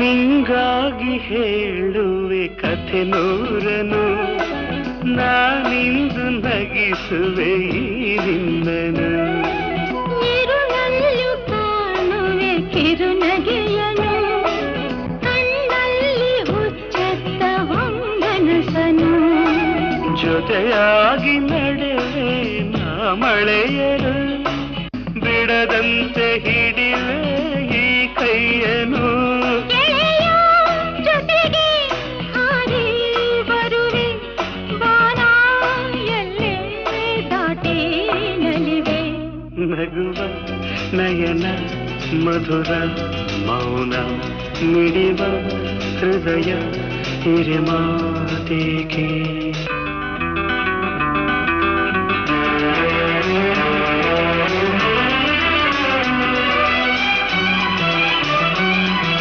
ನಿಂಗಾಗಿ ಹೇಳುವೆ ಕಥೆ ನೂರನು, ನಾನಿಂದು ನಗಿಸುವೆ ಈ ನಿನ್ನನು. ಇರುಳಲ್ಲೂ ಕಾಣುವೆ ಕಿರುನಗೆಯನು, ಕಣ್ಣಲ್ಲಿ ಹುಚ್ಚೆತ್ತ ಹೊಂಗನಸನು. ಜೊತೆಯಾಗಿ ನಡೆವೆ ನಾ ಮಳೆಯರು, ಬಿಡದಂತೆ ಹಿಡಿವೆ ಈ ಕೈಯನು. ಜೊತೆಗೆ ಹಾರಿ ಬರುವೆ ಬಾನ ಎಲ್ಲೇ ದಾಟಿ ನಲಿವೆ. ನಗುವ ನಯನ ಮಧುರ ಮೌನ ಮಿಡಿವ ಹೃದಯ ಹಿರಿಮಾತೇಕೆ.